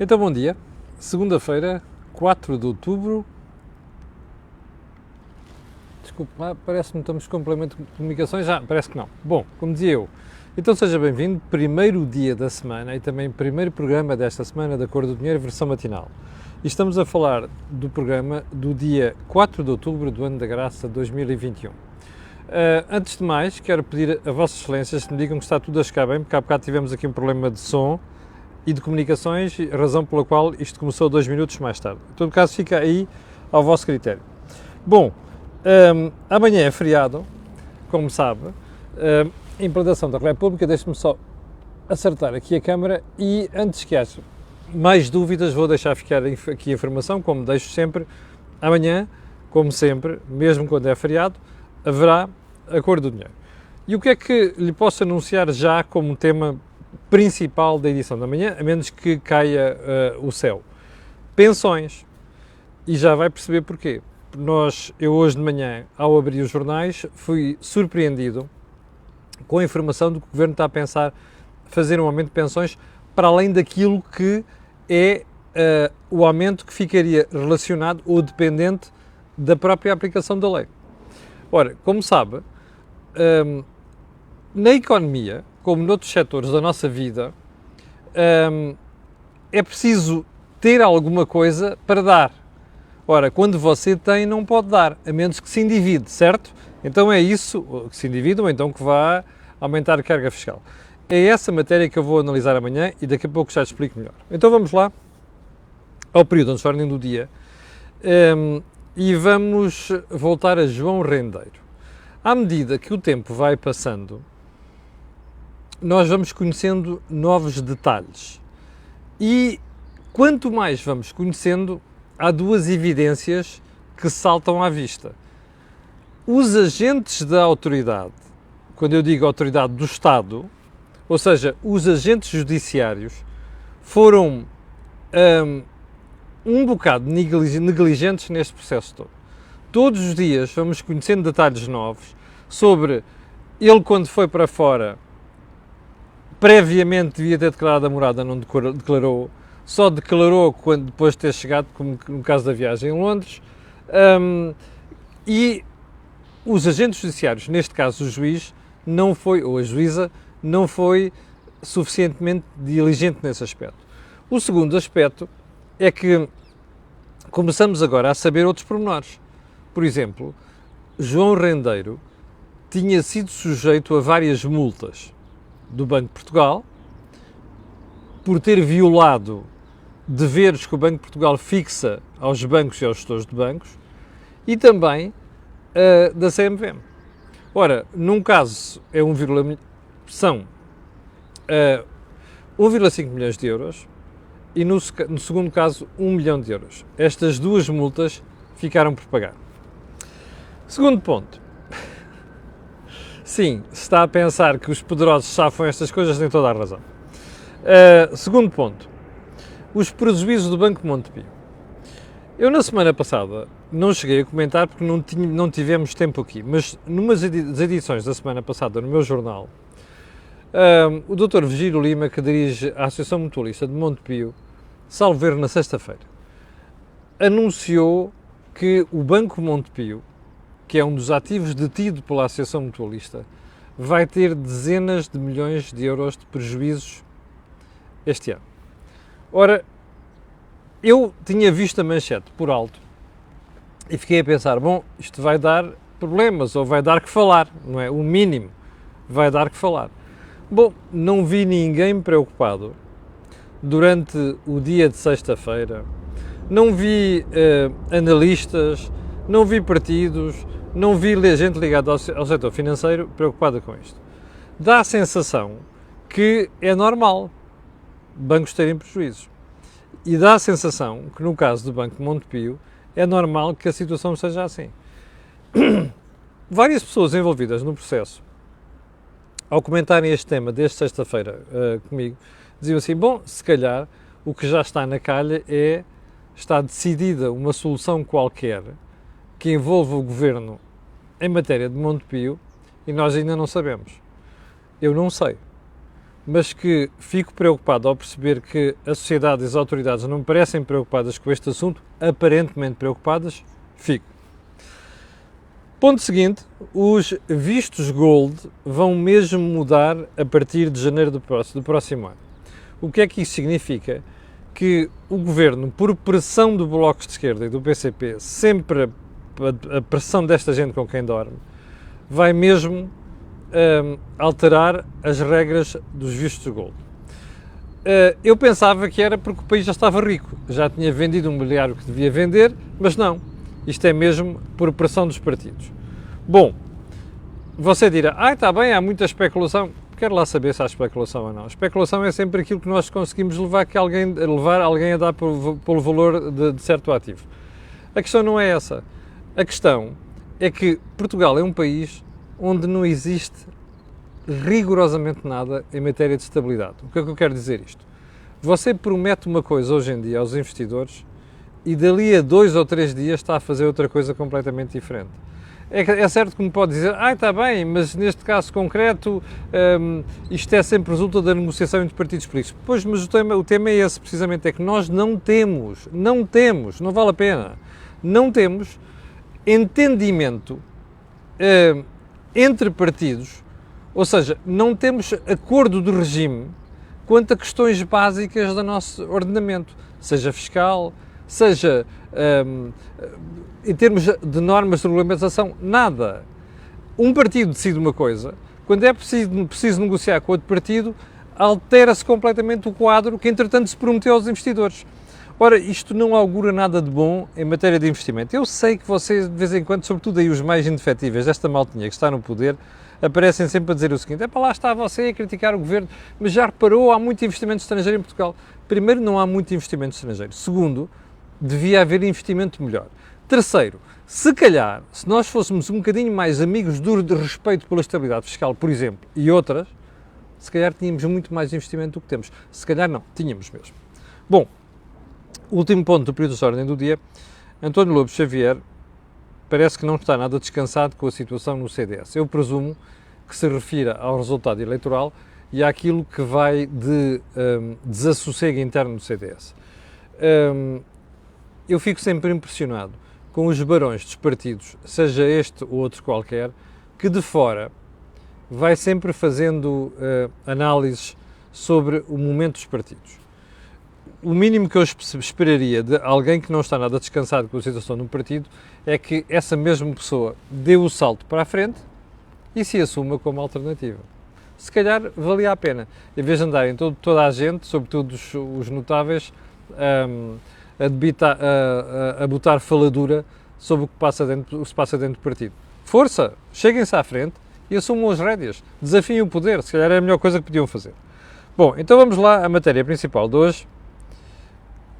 Então, bom dia. Segunda-feira, 4 de outubro. Desculpe, parece-me que estamos com complemento de comunicações. Parece que não. Bom, como dizia eu, então seja bem-vindo. Primeiro dia da semana e também primeiro programa desta semana da Cor do Dinheiro, versão matinal. E estamos a falar do programa do dia 4 de outubro do ano da graça 2021. Antes de mais, quero pedir a Vossas Excelências que me digam que está tudo a chegar bem, porque há bocado tivemos aqui um problema de som e de comunicações, razão pela qual isto começou 2 minutos mais tarde. Em todo caso, fica aí ao vosso critério. Bom, amanhã é feriado, como sabe, implantação da República. Deixe-me só acertar aqui a câmara e, antes que haja mais dúvidas, vou deixar ficar aqui a informação, como deixo sempre. Amanhã, como sempre, mesmo quando é feriado, haverá a Cor do Dinheiro. E o que é que lhe posso anunciar já como tema principal da edição da manhã, a menos que caia o céu? Pensões. E já vai perceber porquê. Eu hoje de manhã, ao abrir os jornais, fui surpreendido com a informação de que o Governo está a pensar fazer um aumento de pensões para além daquilo que é o aumento que ficaria relacionado ou dependente da própria aplicação da lei. Ora, como sabe, na economia, como noutros setores da nossa vida, é preciso ter alguma coisa para dar. Ora, quando você tem, não pode dar, a menos que se endivide, certo? Então é isso, que se endivide ou então que vá aumentar a carga fiscal. É essa matéria que eu vou analisar amanhã e daqui a pouco já te explico melhor. Então vamos lá ao período de ordem do dia e vamos voltar a João Rendeiro. À medida que o tempo vai passando, nós vamos conhecendo novos detalhes e quanto mais vamos conhecendo, há duas evidências que saltam à vista. Os agentes da autoridade, quando eu digo autoridade do Estado, ou seja, os agentes judiciários, foram um bocado negligentes neste processo todo. Todos os dias vamos conhecendo detalhes novos sobre ele, quando foi para fora, previamente devia ter declarado a morada, não declarou, só declarou quando, depois de ter chegado, como no caso da viagem em Londres, e os agentes judiciários, neste caso o juiz, não foi, ou a juíza, não foi suficientemente diligente nesse aspecto. O segundo aspecto é que começamos agora a saber outros pormenores. Por exemplo, João Rendeiro tinha sido sujeito a várias multas do Banco de Portugal por ter violado deveres que o Banco de Portugal fixa aos bancos e aos gestores de bancos e também da CMVM. Ora, num caso são 1,5 milhões de euros e no segundo caso 1 milhão de euros. Estas duas multas ficaram por pagar. Segundo ponto. Sim, se está a pensar que os poderosos safam estas coisas, tem toda a razão. Segundo ponto. Os prejuízos do Banco Montepio. Eu na semana passada não cheguei a comentar porque não tivemos tempo aqui, mas numa das edições da semana passada no meu jornal, o Dr. Virgílio Lima, que dirige a Associação Mutualista de Montepio, salvo ver na sexta-feira, anunciou que o Banco Montepio, que é um dos ativos detido pela Associação Mutualista, vai ter dezenas de milhões de euros de prejuízos este ano. Ora, eu tinha visto a manchete por alto e fiquei a pensar, bom, isto vai dar problemas ou vai dar que falar, não é? O mínimo, vai dar que falar. Bom, não vi ninguém preocupado durante o dia de sexta-feira, não vi analistas, não vi partidos, não vi gente ligada ao setor financeiro preocupada com isto. Dá a sensação que é normal bancos terem prejuízos. E dá a sensação que, no caso do Banco de Montepio, é normal que a situação seja assim. Várias pessoas envolvidas no processo, ao comentarem este tema desde sexta-feira comigo, diziam assim, bom, se calhar o que já está na calha está decidida uma solução qualquer que envolva o Governo em matéria de Montepio e nós ainda não sabemos. Eu não sei. mas que fico preocupado ao perceber que a sociedade e as autoridades não me parecem preocupadas com este assunto, aparentemente preocupadas, fico. Ponto seguinte, os vistos Gold vão mesmo mudar a partir de janeiro do próximo ano. O que é que isso significa? Que o Governo, por pressão do Bloco de Esquerda e do PCP, sempre a pressão desta gente com quem dorme, vai mesmo alterar as regras dos vistos Gold. Eu pensava que era porque o país já estava rico, já tinha vendido um mobiliário que devia vender, mas não. Isto é mesmo por pressão dos partidos. Bom, você dirá, está bem, há muita especulação. Quero lá saber se há especulação ou não. A especulação é sempre aquilo que nós conseguimos levar alguém a dar pelo valor de certo ativo. A questão não é essa. A questão é que Portugal é um país onde não existe rigorosamente nada em matéria de estabilidade. O que é que eu quero dizer isto? Você promete uma coisa hoje em dia aos investidores e dali a 2 ou 3 dias está a fazer outra coisa completamente diferente. É certo que me pode dizer, está bem, mas neste caso concreto isto é sempre resultado da negociação entre partidos políticos. Pois, mas o tema é esse, precisamente, é que nós não temos, não vale a pena, não temos entendimento entre partidos, ou seja, não temos acordo de regime quanto a questões básicas do nosso ordenamento, seja fiscal, seja em termos de normas de regulamentação, nada. Um partido decide uma coisa, quando é preciso negociar com outro partido, altera-se completamente o quadro que, entretanto, se prometeu aos investidores. Ora, isto não augura nada de bom em matéria de investimento. Eu sei que vocês, de vez em quando, sobretudo aí os mais indefetíveis desta maltinha que está no poder, aparecem sempre a dizer o seguinte, lá está você a criticar o governo, mas já reparou, há muito investimento estrangeiro em Portugal. Primeiro, não há muito investimento estrangeiro. Segundo, devia haver investimento melhor. Terceiro, se calhar, se nós fôssemos um bocadinho mais amigos de respeito pela estabilidade fiscal, por exemplo, e outras, se calhar tínhamos muito mais investimento do que temos. Se calhar não, tínhamos mesmo. Bom, último ponto do período de ordem do dia, António Lobo Xavier parece que não está nada descansado com a situação no CDS. Eu presumo que se refira ao resultado eleitoral e àquilo que vai de desassossego interno do CDS. Eu fico sempre impressionado com os barões dos partidos, seja este ou outro qualquer, que de fora vai sempre fazendo análises sobre o momento dos partidos. O mínimo que eu esperaria de alguém que não está nada descansado com a situação no partido é que essa mesma pessoa dê o salto para a frente e se assuma como alternativa. Se calhar valia a pena, em vez de andarem toda a gente, sobretudo os notáveis, a botar faladura sobre o que se passa dentro do partido. Força! Cheguem-se à frente e assumam as rédeas. Desafiem o poder, se calhar é a melhor coisa que podiam fazer. Bom, então vamos lá à matéria principal de hoje.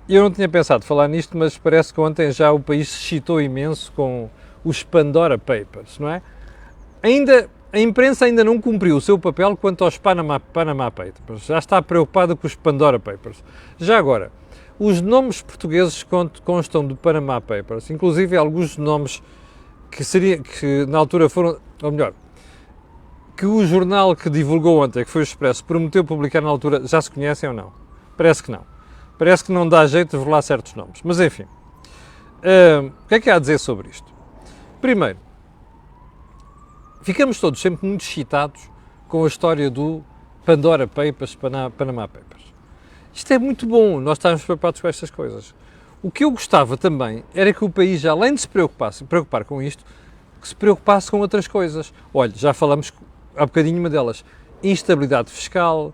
Eu não tinha pensado falar nisto, mas parece que ontem já o país se excitou imenso com os Pandora Papers, não é? A imprensa ainda não cumpriu o seu papel quanto aos Panama Papers. Já está preocupada com os Pandora Papers. Já agora, os nomes portugueses constam do Panama Papers, inclusive alguns nomes que na altura foram, ou melhor, que o jornal que divulgou ontem, que foi o Expresso, prometeu publicar na altura, já se conhecem ou não? Parece que não. Parece que não dá jeito de revelar certos nomes. Mas enfim, o que é que há a dizer sobre isto? Primeiro, ficamos todos sempre muito excitados com a história do Pandora Papers, Panama Papers. Isto é muito bom, nós estamos preocupados com estas coisas. O que eu gostava também era que o país, além de se preocupar com isto, que se preocupasse com outras coisas. Olha, já falamos há bocadinho uma delas, instabilidade fiscal,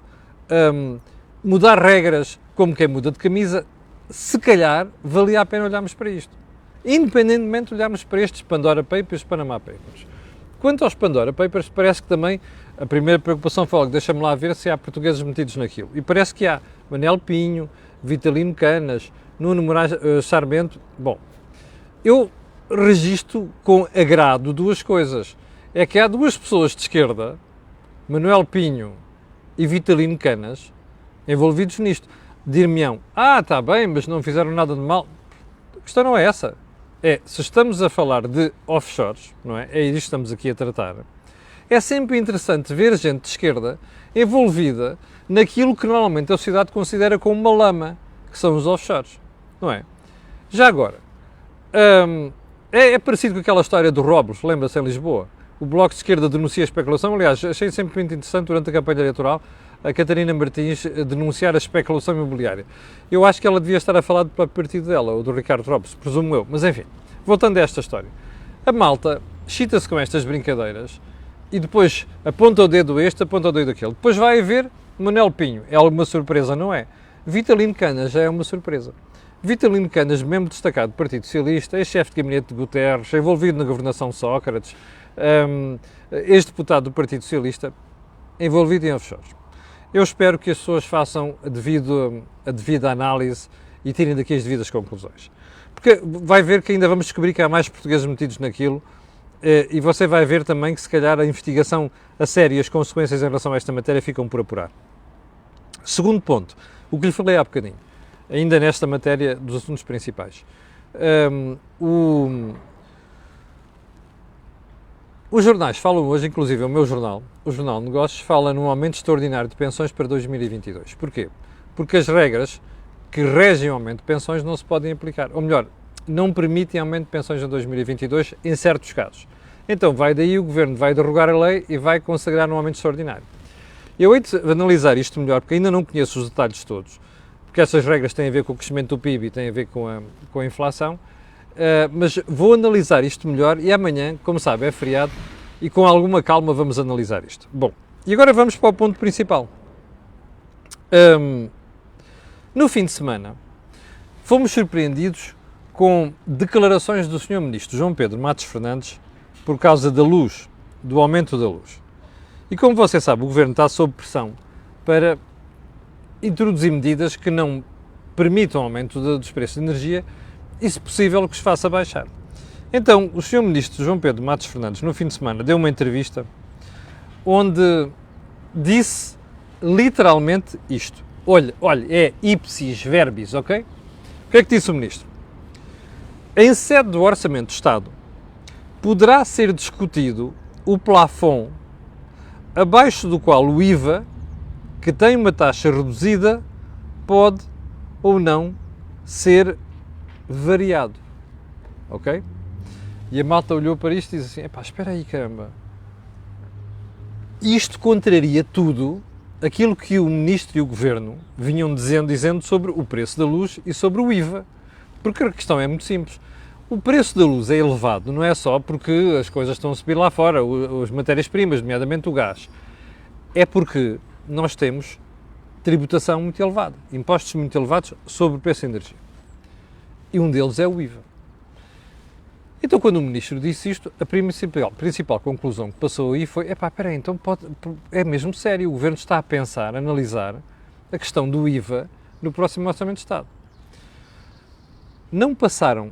mudar regras como quem muda de camisa, se calhar valia a pena olharmos para isto. Independentemente de olharmos para estes Pandora Papers, Panama Papers. Quanto aos Pandora Papers, parece que também a primeira preocupação foi logo, deixa-me lá ver se há portugueses metidos naquilo. E parece que há Manel Pinho, Vitalino Canas, Nuno Moraes Sarmento. Bom, eu registro com agrado duas coisas. É que há duas pessoas de esquerda, Manuel Pinho e Vitalino Canas, envolvidos nisto. Dir-me-ão, está bem, mas não fizeram nada de mal. A questão não é essa. É, se estamos a falar de offshores, não é? É isto que estamos aqui a tratar. É sempre interessante ver gente de esquerda envolvida naquilo que normalmente a sociedade considera como uma lama, que são os offshores, não é? Já agora, é parecido com aquela história do Robles, lembra-se, em Lisboa? O Bloco de Esquerda denuncia a especulação, aliás, achei sempre muito interessante durante a campanha eleitoral a Catarina Martins denunciar a especulação imobiliária. Eu acho que ela devia estar a falar do próprio partido dela, ou do Ricardo Robles, presumo eu, mas enfim, voltando a esta história. A malta chita-se com estas brincadeiras e depois aponta o dedo este, aponta o dedo aquele. Depois vai ver Manuel Pinho. É alguma surpresa, não é? Vitalino Canas já é uma surpresa. Vitalino Canas, membro destacado do Partido Socialista, é chefe de gabinete de Guterres, envolvido na governação de Sócrates, ex-deputado do Partido Socialista, envolvido em offshores. Eu espero que as pessoas façam a devida análise e tirem daqui as devidas conclusões. Porque vai ver que ainda vamos descobrir que há mais portugueses metidos naquilo e você vai ver também que se calhar a investigação a sério e as consequências em relação a esta matéria ficam por apurar. Segundo ponto, o que lhe falei há bocadinho, ainda nesta matéria dos assuntos principais. Os jornais falam hoje, inclusive o meu jornal, o Jornal de Negócios, fala num aumento extraordinário de pensões para 2022. Porquê? Porque as regras que regem o aumento de pensões não se podem aplicar. Ou melhor, não permitem aumento de pensões em 2022 em certos casos. Então vai daí o Governo vai derrogar a lei e vai consagrar um aumento extraordinário. Eu hei de analisar isto melhor, porque ainda não conheço os detalhes todos, porque essas regras têm a ver com o crescimento do PIB e têm a ver com a inflação, mas vou analisar isto melhor e amanhã, como sabe, é feriado e com alguma calma vamos analisar isto. Bom, e agora vamos para o ponto principal. No fim de semana, fomos surpreendidos com declarações do Sr. Ministro João Pedro Matos Fernandes por causa da luz, do aumento da luz. E como você sabe, o Governo está sob pressão para introduzir medidas que não permitam aumento dos preços de energia e, se possível, que os faça baixar. Então, o Sr. Ministro João Pedro Matos Fernandes, no fim de semana, deu uma entrevista onde disse literalmente isto. Olha, é ipsis verbis, ok? O que é que disse o Ministro? Em sede do Orçamento do Estado, poderá ser discutido o plafond abaixo do qual o IVA, que tem uma taxa reduzida, pode ou não ser variado. Ok? E a malta olhou para isto e disse assim, epá, espera aí, caramba. Isto contraria tudo aquilo que o Ministro e o Governo vinham dizendo sobre o preço da luz e sobre o IVA. Porque a questão é muito simples. O preço da luz é elevado, não é só porque as coisas estão a subir lá fora, as matérias-primas, nomeadamente o gás. É porque nós temos tributação muito elevada, impostos muito elevados sobre o preço da energia. E um deles é o IVA. Então, quando o Ministro disse isto, a principal conclusão que passou aí foi, epá, espera aí, então é mesmo sério, o Governo está a pensar, a analisar a questão do IVA no próximo Orçamento de Estado. Não passaram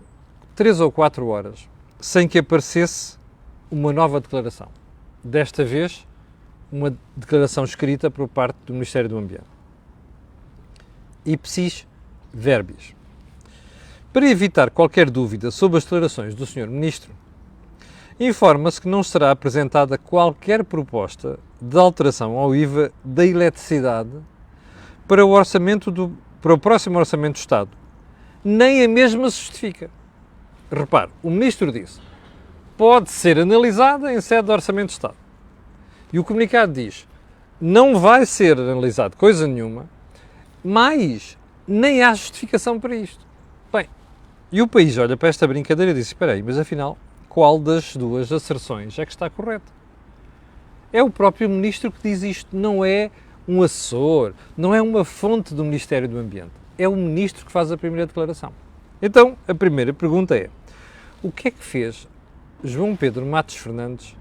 3 ou 4 horas sem que aparecesse uma nova declaração. Desta vez, uma declaração escrita por parte do Ministério do Ambiente. Ipsis verbis. Para evitar qualquer dúvida sobre as declarações do Sr. Ministro, informa-se que não será apresentada qualquer proposta de alteração ao IVA da eletricidade para o próximo Orçamento do Estado. Nem a mesma se justifica. Repare, o Ministro disse, pode ser analisada em sede de Orçamento de Estado. E o comunicado diz, não vai ser analisado coisa nenhuma, mas nem há justificação para isto. Bem, e o país olha para esta brincadeira e diz, espera aí, mas afinal, qual das duas asserções é que está correta? É o próprio Ministro que diz isto, não é um assessor, não é uma fonte do Ministério do Ambiente. É o Ministro que faz a primeira declaração. Então, a primeira pergunta é, o que é que fez João Pedro Matos Fernandes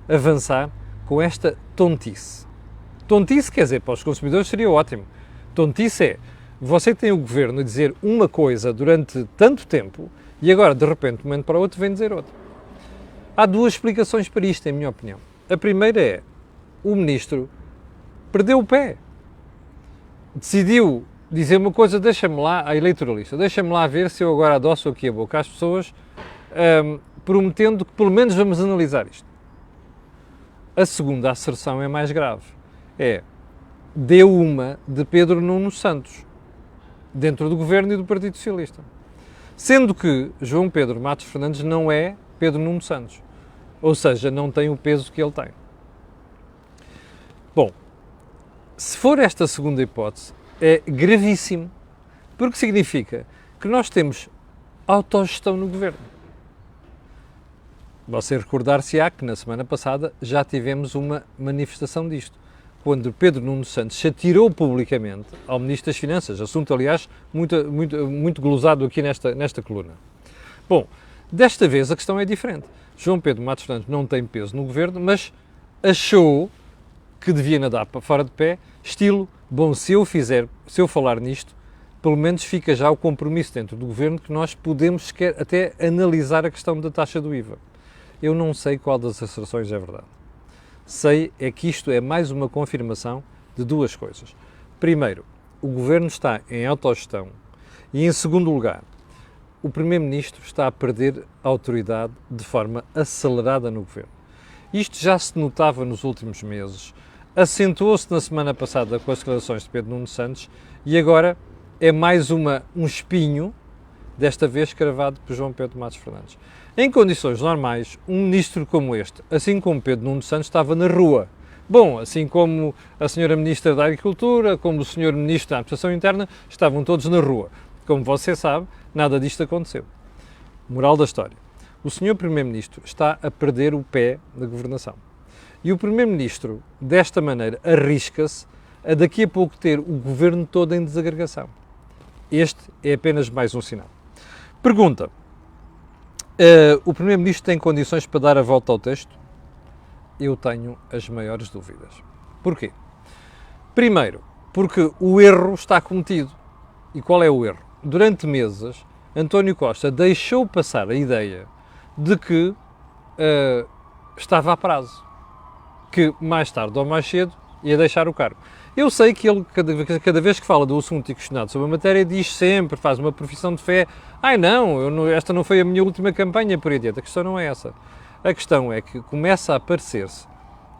avançar com esta tontice? Tontice, quer dizer, para os consumidores seria ótimo. Tontice é, você tem o Governo a dizer uma coisa durante tanto tempo e agora, de repente, de um momento para o outro, vem dizer outra. Há duas explicações para isto, em minha opinião. A primeira é, o Ministro perdeu o pé. Decidiu dizer uma coisa, deixa-me lá, a eleitoralista, deixa-me lá ver se eu agora adoço aqui a boca às pessoas, prometendo que pelo menos vamos analisar isto. A segunda asserção é mais grave. É, deu uma de Pedro Nuno Santos, dentro do governo e do Partido Socialista. Sendo que João Pedro Matos Fernandes não é Pedro Nuno Santos, ou seja, não tem o peso que ele tem. Bom, se for esta segunda hipótese, é gravíssimo, porque significa que nós temos autogestão no governo. Você recordar-se-á que na semana passada já tivemos uma manifestação disto, quando Pedro Nuno Santos se atirou publicamente ao Ministro das Finanças, assunto, aliás, muito glosado aqui nesta coluna. Bom, desta vez a questão é diferente. João Pedro Matos Fernandes não tem peso no governo, mas achou que devia nadar fora de pé, estilo, bom, se eu falar nisto, pelo menos fica já o compromisso dentro do governo que nós podemos até analisar a questão da taxa do IVA. Eu não sei qual das asserções é verdade. Sei é que isto é mais uma confirmação de duas coisas. Primeiro, o governo está em autogestão e, em segundo lugar, o Primeiro-Ministro está a perder autoridade de forma acelerada no governo. Isto já se notava nos últimos meses, acentuou-se na semana passada com as declarações de Pedro Nuno Santos e agora é mais um espinho, desta vez cravado por João Pedro Matos Fernandes. Em condições normais, um ministro como este, assim como Pedro Nuno Santos, estava na rua. Bom, assim como a senhora Ministra da Agricultura, como o senhor Ministro da Administração Interna, estavam todos na rua. Como você sabe, nada disto aconteceu. Moral da história. O senhor Primeiro-Ministro está a perder o pé da governação. E o Primeiro-Ministro, desta maneira, arrisca-se a daqui a pouco ter o governo todo em desagregação. Este é apenas mais um sinal. Pergunta. O Primeiro-Ministro tem condições para dar a volta ao texto? Eu tenho as maiores dúvidas. Porquê? Primeiro, porque o erro está cometido. E qual é o erro? Durante meses, António Costa deixou passar a ideia de que estava a prazo, que mais tarde ou mais cedo ia deixar o cargo. Eu sei que ele, cada vez que fala do assunto e questionado sobre a matéria, diz sempre, faz uma profissão de fé, esta não foi a minha última campanha, por aí adiante. A questão não é essa. A questão é que começa a parecer-se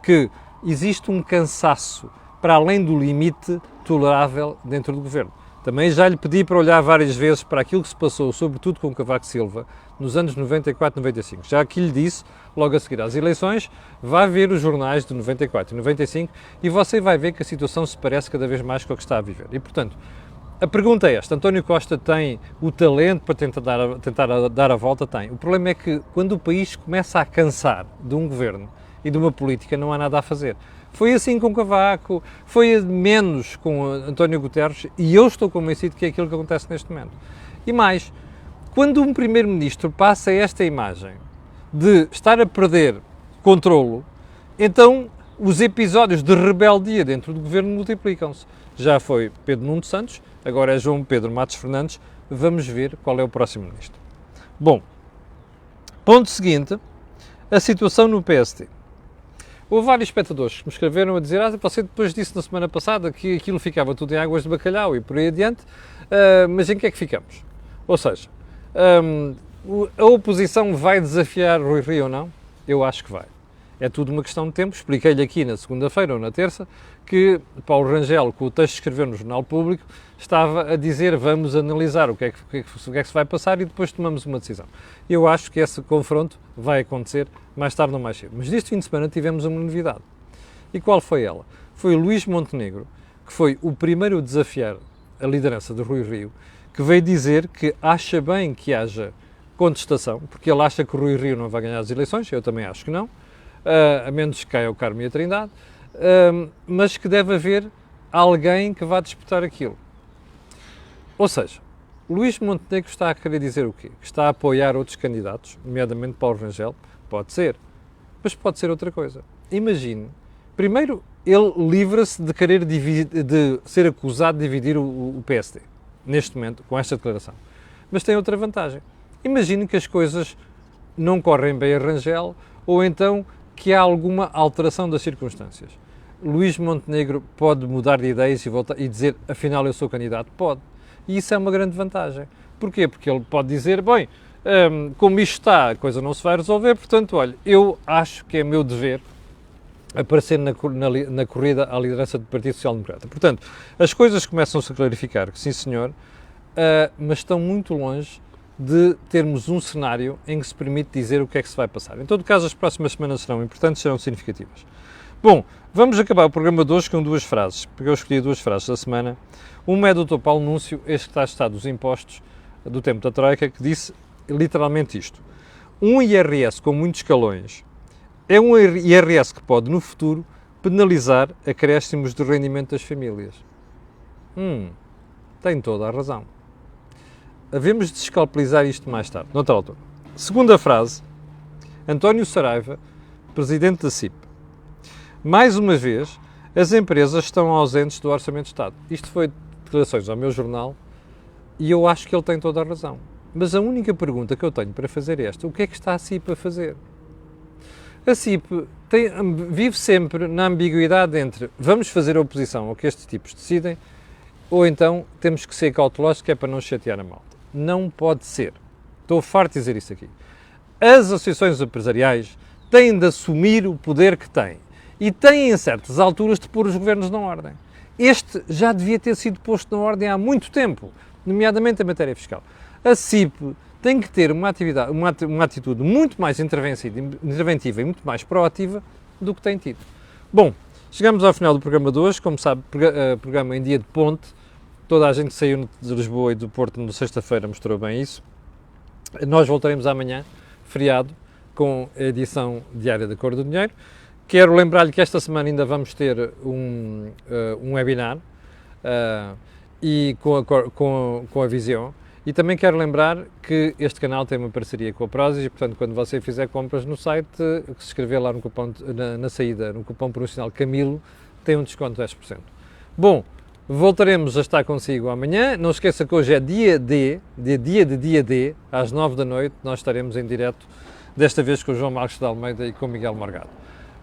que existe um cansaço para além do limite tolerável dentro do governo. Também já lhe pedi para olhar várias vezes para aquilo que se passou, sobretudo com Cavaco Silva, nos anos 94 e 95. Já aqui lhe disse, logo a seguir às eleições, vá ver os jornais de 94 e 95 e você vai ver que a situação se parece cada vez mais com a que está a viver. E, portanto, a pergunta é esta: António Costa tem o talento para tentar dar a volta? Tem. O problema é que quando o país começa a cansar de um governo e de uma política, não há nada a fazer. Foi assim com Cavaco, foi menos com António Guterres e eu estou convencido que é aquilo que acontece neste momento. E mais, quando um primeiro-ministro passa esta imagem de estar a perder controlo, então os episódios de rebeldia dentro do governo multiplicam-se. Já foi Pedro Nuno Santos, agora é João Pedro Matos Fernandes, vamos ver qual é o próximo ministro. Bom, ponto seguinte, a situação no PSD. Houve vários espectadores que me escreveram a dizer você depois disse na semana passada que aquilo ficava tudo em águas de bacalhau e por aí adiante, mas em que é que ficamos? Ou seja, a oposição vai desafiar Rui Rio ou não? Eu acho que vai. É tudo uma questão de tempo. Expliquei-lhe aqui na segunda-feira ou na terça que Paulo Rangel, com o texto que escreveu no Jornal Público, estava a dizer vamos analisar o que é que se vai passar e depois tomamos uma decisão. Eu acho que esse confronto vai acontecer mais tarde ou mais cedo. Mas neste fim de semana tivemos uma novidade. E qual foi ela? Foi o Luís Montenegro, que foi o primeiro a desafiar a liderança de Rui Rio, que veio dizer que acha bem que haja contestação, porque ele acha que o Rui Rio não vai ganhar as eleições, eu também acho que não, a menos que caia o Carmo e a Trindade, mas que deve haver alguém que vá disputar aquilo. Ou seja, Luís Montenegro está a querer dizer o quê? Que está a apoiar outros candidatos, nomeadamente Paulo Rangel? Pode ser, mas pode ser outra coisa. Imagine, primeiro, ele livra-se de querer de ser acusado de dividir o PSD, neste momento, com esta declaração. Mas tem outra vantagem. Imagine que as coisas não correm bem a Rangel, ou então que há alguma alteração das circunstâncias. Luís Montenegro pode mudar de ideias e dizer, afinal eu sou candidato? Pode. E isso é uma grande vantagem. Porquê? Porque ele pode dizer, bem, como isto está, a coisa não se vai resolver, portanto, olha, eu acho que é meu dever aparecer na corrida à liderança do Partido Social Democrata. Portanto, as coisas começam-se a clarificar, sim senhor, mas estão muito longe de termos um cenário em que se permite dizer o que é que se vai passar. Em todo caso, as próximas semanas serão importantes, serão significativas. Bom, vamos acabar o programa de hoje com duas frases, porque eu escolhi duas frases da semana. Uma é do Dr. Paulo Núncio, este que está estado dos impostos do tempo da Troika, que disse literalmente isto: um IRS com muitos escalões é um IRS que pode, no futuro, penalizar acréscimos do rendimento das famílias. Tem toda a razão. Havemos de descalpelizar isto mais tarde, noutra altura. Segunda frase, António Saraiva, presidente da CIP. Mais uma vez, as empresas estão ausentes do Orçamento de Estado. Isto foi declarações ao meu jornal e eu acho que ele tem toda a razão. Mas a única pergunta que eu tenho para fazer é esta: o que é que está a CIP a fazer? A CIP vive sempre na ambiguidade entre vamos fazer oposição ao que estes tipos decidem ou então temos que ser cautelosos, que é para não chatear a malta. Não pode ser. Estou farto de dizer isso aqui. As associações empresariais têm de assumir o poder que têm e têm, em certas alturas, de pôr os governos na ordem. Este já devia ter sido posto na ordem há muito tempo, nomeadamente em matéria fiscal. A CIP tem que ter uma atitude muito mais interventiva e muito mais proativa do que tem tido. Bom, chegamos ao final do programa de hoje. Como sabe, programa em dia de ponte. Toda a gente que saiu de Lisboa e do Porto na sexta-feira mostrou bem isso. Nós voltaremos amanhã, feriado, com a edição diária da Cor do Dinheiro. Quero lembrar-lhe que esta semana ainda vamos ter um webinar e com a Visão. E também quero lembrar que este canal tem uma parceria com a Prozis e, portanto, quando você fizer compras no site, que se inscrever lá no cupom, na saída, no cupom promocional Camilo, tem um desconto de 10%. Bom, voltaremos a estar consigo amanhã. Não esqueça que hoje é dia D, às 9 da noite, nós estaremos em direto, desta vez com o João Marcos de Almeida e com o Miguel Morgado.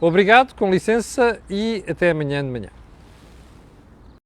Obrigado, com licença e até amanhã de manhã.